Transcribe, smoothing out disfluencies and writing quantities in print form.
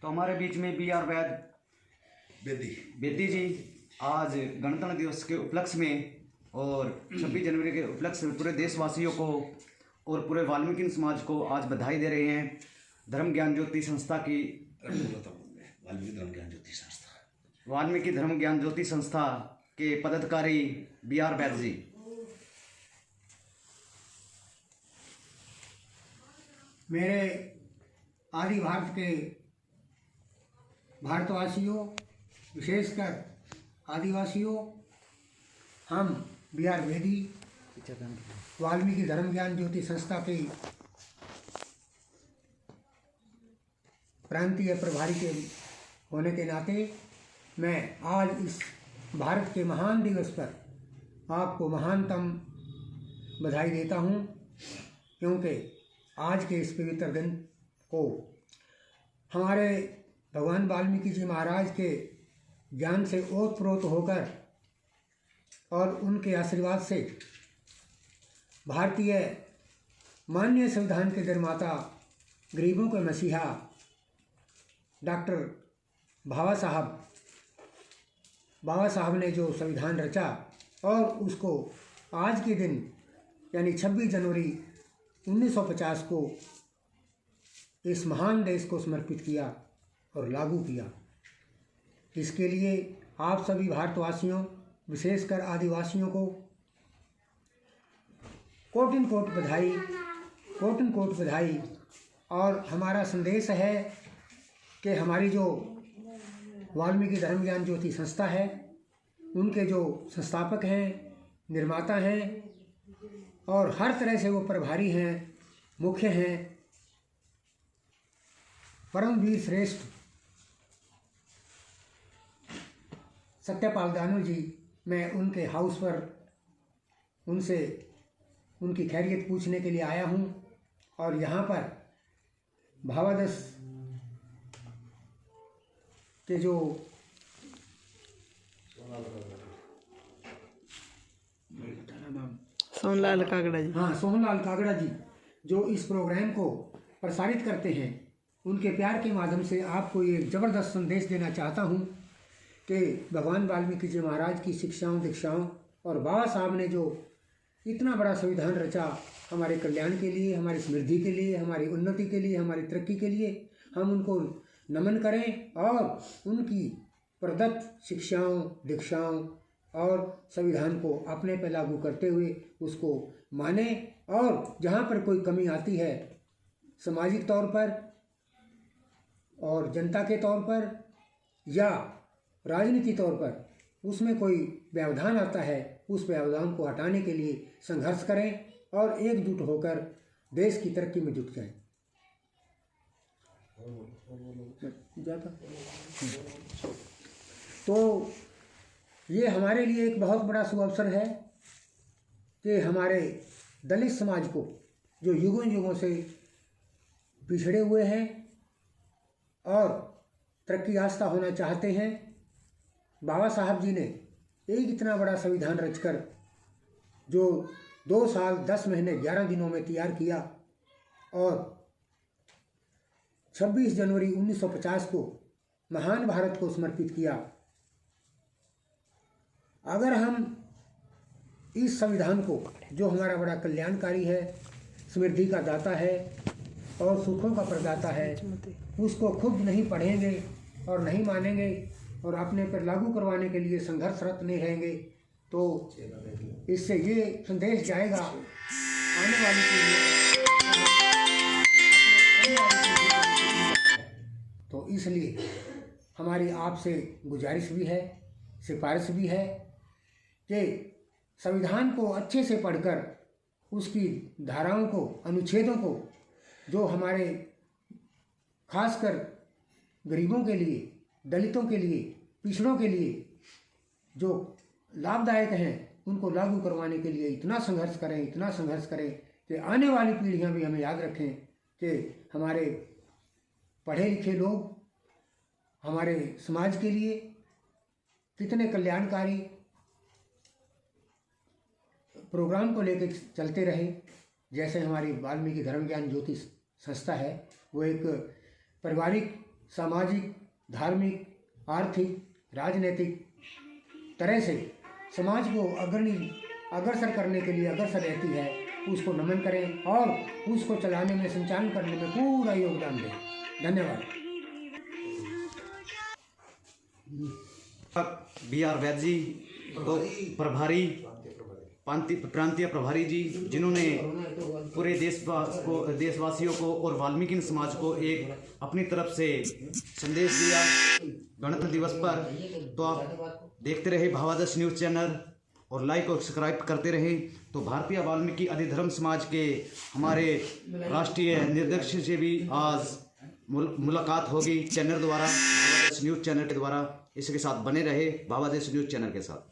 तो हमारे बीच में B.R. बेदी जी आज गणतंत्र दिवस के उपलक्ष्य में और 26 जनवरी के उपलक्ष्य में पूरे देशवासियों को और पूरे वाल्मीकि समाज को आज बधाई दे रहे हैं। धर्म ज्ञान ज्योति संस्था की वाल्मीकि धर्म ज्ञान ज्योति संस्था के पदाधिकारी B.R. बैद जी। मेरे आदि भारत के भारतवासियों, विशेषकर आदिवासियों, हम B.R. बेदी वाल्मीकि धर्म ज्ञान ज्योति संस्था के प्रांतीय प्रभारी के होने के नाते मैं आज इस भारत के महान दिवस पर आपको महानतम बधाई देता हूं, क्योंकि आज के इस पवित्र दिन को हमारे भगवान वाल्मीकि जी महाराज के ज्ञान से ओतप्रोत होकर और उनके आशीर्वाद से भारतीय माननीय संविधान के निर्माता, गरीबों के मसीहा डॉक्टर बाबा साहब ने जो संविधान रचा और उसको आज के दिन यानी 26 जनवरी 1950 को इस महान देश को समर्पित किया और लागू किया। इसके लिए आप सभी भारतवासियों, विशेषकर आदिवासियों को कोटिन कोट बधाई। और हमारा संदेश है कि हमारी जो वाल्मीकि धर्म ज्ञान ज्योति संस्था है, उनके जो संस्थापक हैं, निर्माता हैं और हर तरह से वो प्रभारी हैं, मुख्य हैं, परमवीर श्रेष्ठ सत्यपाल दानव जी, मैं उनके हाउस पर उनसे उनकी खैरियत पूछने के लिए आया हूं। और यहाँ पर भावादस के जो सोहनलाल कागड़ा जी, हाँ, सोहनलाल कागड़ा जी जो इस प्रोग्राम को प्रसारित करते हैं, उनके प्यार के माध्यम से आपको ये ज़बरदस्त संदेश देना चाहता हूँ कि भगवान वाल्मीकि जी महाराज की शिक्षाओं दीक्षाओं और बाबा साहब ने जो इतना बड़ा संविधान रचा हमारे कल्याण के लिए, हमारी समृद्धि के लिए, हमारी उन्नति के लिए, हमारी तरक्की के लिए, हम उनको नमन करें और उनकी प्रदत्त शिक्षाओं दीक्षाओं और संविधान को अपने पर लागू करते हुए उसको माने। और जहाँ पर कोई कमी आती है सामाजिक तौर पर और जनता के तौर पर या राजनीति तौर पर, उसमें कोई व्यवधान आता है, उस व्यवधान को हटाने के लिए संघर्ष करें और एकजुट होकर देश की तरक्की में जुट जाएं। तो ये हमारे लिए एक बहुत बड़ा शुभ अवसर है कि हमारे दलित समाज को, जो युगों युगों से पिछड़े हुए हैं और तरक्की याफ्ता होना चाहते हैं, बाबा साहब जी ने एक इतना बड़ा संविधान रचकर जो 2 साल 10 महीने 11 दिनों में तैयार किया और 26 जनवरी 1950 को महान भारत को समर्पित किया। अगर हम इस संविधान को, जो हमारा बड़ा कल्याणकारी है, समृद्धि का दाता है और सुखों का प्रदाता है, उसको खुद नहीं पढ़ेंगे और नहीं मानेंगे और अपने पर लागू करवाने के लिए संघर्षरत नहीं रहेंगे, तो इससे ये संदेश जाएगा आने वाली पीढ़ी। तो इसलिए हमारी आपसे गुजारिश भी है, सिफारिश भी है कि संविधान को अच्छे से पढ़कर उसकी धाराओं को, अनुच्छेदों को, जो हमारे खासकर गरीबों के लिए, दलितों के लिए, पिछड़ों के लिए जो लाभदायक हैं, उनको लागू करवाने के लिए इतना संघर्ष करें कि आने वाली पीढ़ियां भी हमें याद रखें कि हमारे पढ़े लिखे लोग हमारे समाज के लिए कितने कल्याणकारी प्रोग्राम को लेकर चलते रहे। जैसे हमारी वाल्मीकि धर्म ज्ञान ज्योति संस्था है, वो एक पारिवारिक सामाजिक, धार्मिक, आर्थिक, राजनीतिक तरह से समाज को अग्रसर करने के लिए अग्रसर रहती है, उसको नमन करें और उसको चलाने में, संचालन करने में पूरा योगदान दें। धन्यवाद। BR वैद्य जी तो प्रभारी प्रांतीय प्रभारी जी, जिन्होंने पूरे देशवासियों को और वाल्मीकि समाज को एक अपनी तरफ से संदेश दिया गणतंत्र दिवस पर। तो आप देखते रहे भावादर्श न्यूज़ चैनल और लाइक और सब्सक्राइब करते रहे। तो भारतीय वाल्मीकि अधिधर्म समाज के हमारे राष्ट्रीय निर्देशक से भी आज मुलाकात होगी चैनल द्वारा, भावादर्श न्यूज़ चैनल के द्वारा। इसके साथ बने रहे भावादर्श न्यूज़ चैनल के साथ।